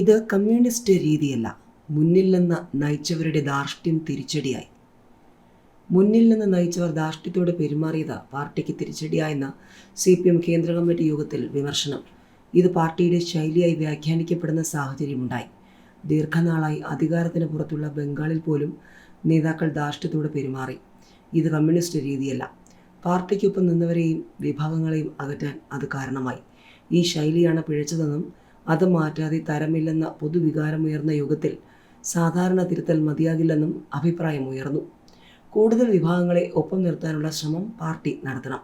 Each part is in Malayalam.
ഇത് കമ്മ്യൂണിസ്റ്റ് രീതിയല്ല. മുന്നിൽ നിന്ന് നയിച്ചവരുടെ ധാർഷ്ട്യം തിരിച്ചടിയായി. മുന്നിൽ നിന്ന് നയിച്ചവർ ധാർഷ്ട്യത്തോടെ പെരുമാറിയത് പാർട്ടിക്ക് തിരിച്ചടിയായെന്ന CPM കേന്ദ്ര കമ്മിറ്റി യോഗത്തിൽ വിമർശനം. ഇത് പാർട്ടിയുടെ ശൈലിയായി വ്യാഖ്യാനിക്കപ്പെടുന്ന സാഹചര്യമുണ്ടായി. ദീർഘനാളായി അധികാരത്തിന് പുറത്തുള്ള ബംഗാളിൽ പോലും നേതാക്കൾ ധാർഷ്ട്യത്തോടെ പെരുമാറി. ഇത് കമ്മ്യൂണിസ്റ്റ് രീതിയല്ല. പാർട്ടിക്കൊപ്പം നിന്നവരെയും വിഭാഗങ്ങളെയും അകറ്റാൻ അത് കാരണമായി. ഈ ശൈലിയാണ് പിഴച്ചതെന്നും അത് മാറ്റാതെ തരമില്ലെന്ന പൊതുവികാരമുയർന്ന യോഗത്തിൽ സാധാരണ തിരുത്തൽ മതിയാകില്ലെന്നും അഭിപ്രായമുയർന്നു. കൂടുതൽ വിഭാഗങ്ങളെ ഒപ്പം നിർത്താനുള്ള ശ്രമം പാർട്ടി നടത്തണം.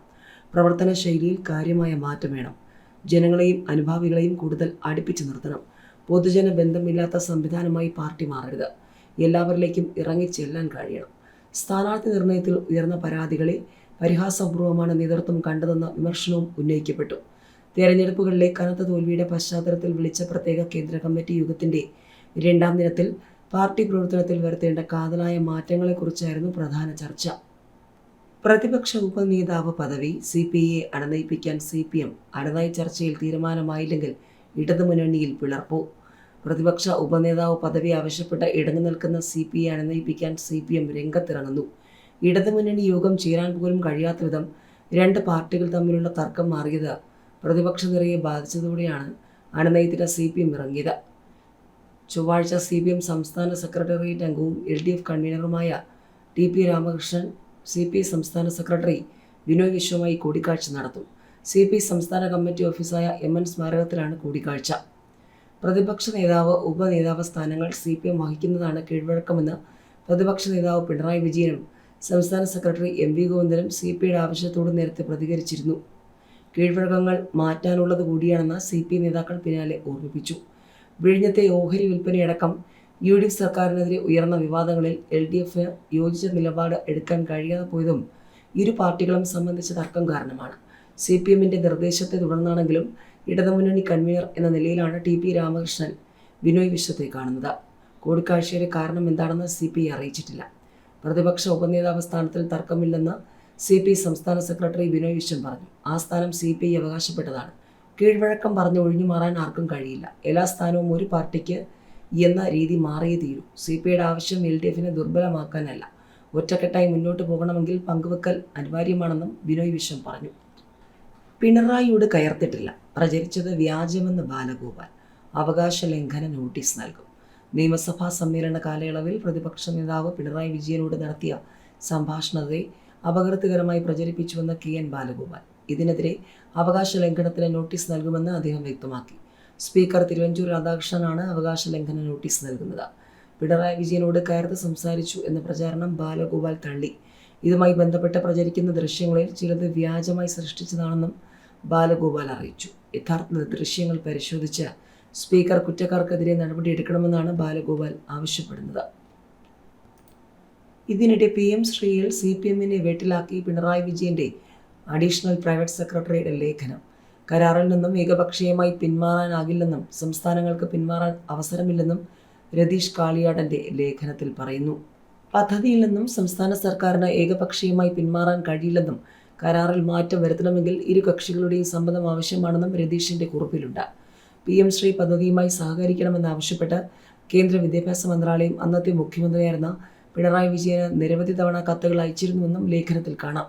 പ്രവർത്തന ശൈലിയിൽ കാര്യമായ മാറ്റം വേണം. ജനങ്ങളെയും അനുഭാവികളെയും കൂടുതൽ അടുപ്പിച്ചു നിർത്തണം. പൊതുജന ബന്ധമില്ലാത്ത സംവിധാനമായി പാർട്ടി മാറരുത്. എല്ലാവരിലേക്കും ഇറങ്ങിച്ചെല്ലാൻ കഴിയണം. സ്ഥാനാർത്ഥി നിർണയത്തിൽ ഉയർന്ന പരാതികളെ പരിഹാസപൂർവ്വമാണ് നേതൃത്വം കണ്ടതെന്ന വിമർശനവും ഉന്നയിക്കപ്പെട്ടു. തെരഞ്ഞെടുപ്പുകളിലെ കനത്ത തോൽവിയുടെ പശ്ചാത്തലത്തിൽ വിളിച്ച പ്രത്യേക കേന്ദ്ര കമ്മിറ്റി യോഗത്തിൻ്റെ രണ്ടാം ദിനത്തിൽ പാർട്ടി പ്രവർത്തനത്തിൽ വരുത്തേണ്ട കാതലായ മാറ്റങ്ങളെക്കുറിച്ചായിരുന്നു പ്രധാന ചർച്ച. പ്രതിപക്ഷ ഉപനേതാവ് പദവി CPIയെ അണനയിപ്പിക്കാൻ CPM അടനായി ചർച്ചയിൽ തീരുമാനമായില്ലെങ്കിൽ ഇടതുമുന്നണിയിൽ പിളർപ്പോ? പ്രതിപക്ഷ ഉപനേതാവ് പദവി ആവശ്യപ്പെട്ട് ഇടഞ്ഞു നിൽക്കുന്ന CPIയെ അണനയിപ്പിക്കാൻ CPM രംഗത്തിറങ്ങുന്നു. ഇടതുമുന്നണി യോഗം ചേരാൻ പോലും കഴിയാത്ത വിധം രണ്ട് പാർട്ടികൾ തമ്മിലുള്ള തർക്കം മാറിയത് പ്രതിപക്ഷ നിരയെ ബാധിച്ചതോടെയാണ് അണനയത്തിന് CPM ഇറങ്ങിയത്. ചൊവ്വാഴ്ച CPM സംസ്ഥാന സെക്രട്ടേറിയറ്റ് അംഗവും LDF കൺവീനറുമായ TP രാമകൃഷ്ണൻ CPI സംസ്ഥാന സെക്രട്ടറി ബിനോയ് വിശ്വവുമായി കൂടിക്കാഴ്ച നടത്തും. CPI സംസ്ഥാന കമ്മിറ്റി ഓഫീസായ MN സ്മാരകത്തിലാണ് കൂടിക്കാഴ്ച. പ്രതിപക്ഷ നേതാവ് ഉപനേതാവ് സ്ഥാനങ്ങൾ CPM വഹിക്കുന്നതാണ് കീഴ്വഴക്കമെന്ന് പ്രതിപക്ഷ നേതാവ് പിണറായി വിജയനും സംസ്ഥാന സെക്രട്ടറി MV ഗോവിന്ദനും CPIയുടെ ആവശ്യത്തോട് നേരത്തെ പ്രതികരിച്ചിരുന്നു. കീഴ്വഴക്കങ്ങൾ മാറ്റാനുള്ളത് കൂടിയാണെന്ന് CPI നേതാക്കൾ പിന്നാലെ ഓർമ്മിപ്പിച്ചു. വിഴിഞ്ഞത്തെ ഓഹരി വിൽപ്പനയടക്കം UDF സർക്കാരിനെതിരെ ഉയർന്ന വിവാദങ്ങളിൽ LDF യോജിച്ച നിലപാട് എടുക്കാൻ കഴിയാതെ പോയതും ഇരു പാർട്ടികളും സംബന്ധിച്ച തർക്കം കാരണമാണ്. CPMന്റെ നിർദ്ദേശത്തെ തുടർന്നാണെങ്കിലും ഇടതുമുന്നണി കൺവീനർ എന്ന നിലയിലാണ് TP രാമകൃഷ്ണൻ ബിനോയ് വിശ്വത്തെ കാണുന്നത്. കൂടിക്കാഴ്ചയുടെ കാരണം എന്താണെന്ന് CPI അറിയിച്ചിട്ടില്ല. പ്രതിപക്ഷ ഉപനേതാവ് സ്ഥാനത്തിൽ തർക്കമില്ലെന്ന് CPI സംസ്ഥാന സെക്രട്ടറി ബിനോയ് വിശ്വം പറഞ്ഞു. ആ സ്ഥാനം CPI അവകാശപ്പെട്ടതാണ്. കീഴ്വഴക്കം പറഞ്ഞ് ഒഴിഞ്ഞു മാറാൻ ആർക്കും കഴിയില്ല. എല്ലാ സ്ഥാനവും ഒരു പാർട്ടിക്ക് എന്ന രീതി മാറിയേ തീരൂ. CPIയുടെ ആവശ്യം LDFനെ ദുർബലമാക്കാനല്ല, ഒറ്റക്കെട്ടായി മുന്നോട്ട് പോകണമെങ്കിൽ പങ്കുവെക്കൽ അനിവാര്യമാണെന്നും ബിനോയ് വിശ്വം പറഞ്ഞു. പിണറായിയോട് കയർത്തിട്ടില്ല, പ്രചരിച്ചത് വ്യാജമെന്ന് ബാലഗോപാൽ. അവകാശ ലംഘന നോട്ടീസ് നൽകും. നിയമസഭാ സമ്മേളന കാലയളവിൽ പ്രതിപക്ഷ നേതാവ് പിണറായി വിജയനോട് നടത്തിയ സംഭാഷണത്തെ അപകീർത്തികരമായി പ്രചരിപ്പിച്ചുവെന്ന് KN ബാലഗോപാൽ. ഇതിനെതിരെ അവകാശ ലംഘനത്തിന് നോട്ടീസ് നൽകുമെന്ന് അദ്ദേഹം വ്യക്തമാക്കി. സ്പീക്കർ തിരുവഞ്ചൂർ രാധാകൃഷ്ണനാണ് അവകാശ ലംഘന നോട്ടീസ് നൽകുന്നത്. പിണറായി വിജയനോട് കയർത്ത് സംസാരിച്ചു എന്ന പ്രചാരണം ബാലഗോപാൽ തള്ളി. ഇതുമായി ബന്ധപ്പെട്ട് പ്രചരിക്കുന്ന ദൃശ്യങ്ങളിൽ ചിലത് വ്യാജമായി സൃഷ്ടിച്ചതാണെന്നും ബാലഗോപാൽ അറിയിച്ചു. യഥാർത്ഥ ദൃശ്യങ്ങൾ പരിശോധിച്ച് സ്പീക്കർ കുറ്റക്കാർക്കെതിരെ നടപടിയെടുക്കണമെന്നാണ് ബാലഗോപാൽ ആവശ്യപ്പെടുന്നത്. ഇതിനിടെ PM ശ്രീയിൽ CPMനെ വെട്ടിലാക്കി പിണറായി വിജയന്റെ അഡീഷണൽ പ്രൈവറ്റ് സെക്രട്ടറിയുടെ ലേഖനം. കരാറിൽ നിന്നും ഏകപക്ഷീയമായി പിന്മാറാനാകില്ലെന്നും സംസ്ഥാനങ്ങൾക്ക് പിന്മാറാൻ അവസരമില്ലെന്നും രതീഷ് കാളിയാടന്റെ ലേഖനത്തിൽ പറയുന്നു. പദ്ധതിയിൽ നിന്നും സംസ്ഥാന സർക്കാരിന് ഏകപക്ഷീയമായി പിന്മാറാൻ കഴിയില്ലെന്നും കരാറിൽ മാറ്റം വരുത്തണമെങ്കിൽ ഇരു കക്ഷികളുടെയും സമ്മതം ആവശ്യമാണെന്നും രതീഷിന്റെ കുറിപ്പിലുണ്ട്. PM ശ്രീ പദ്ധതിയുമായി സഹകരിക്കണമെന്നാവശ്യപ്പെട്ട് കേന്ദ്ര വിദ്യാഭ്യാസ മന്ത്രാലയം അന്നത്തെ മുഖ്യമന്ത്രിയായിരുന്ന പിണറായി വിജയന് നിരവധി തവണ കത്തുകൾ അയച്ചിരുന്നുവെന്നും ലേഖനത്തിൽ കാണാം.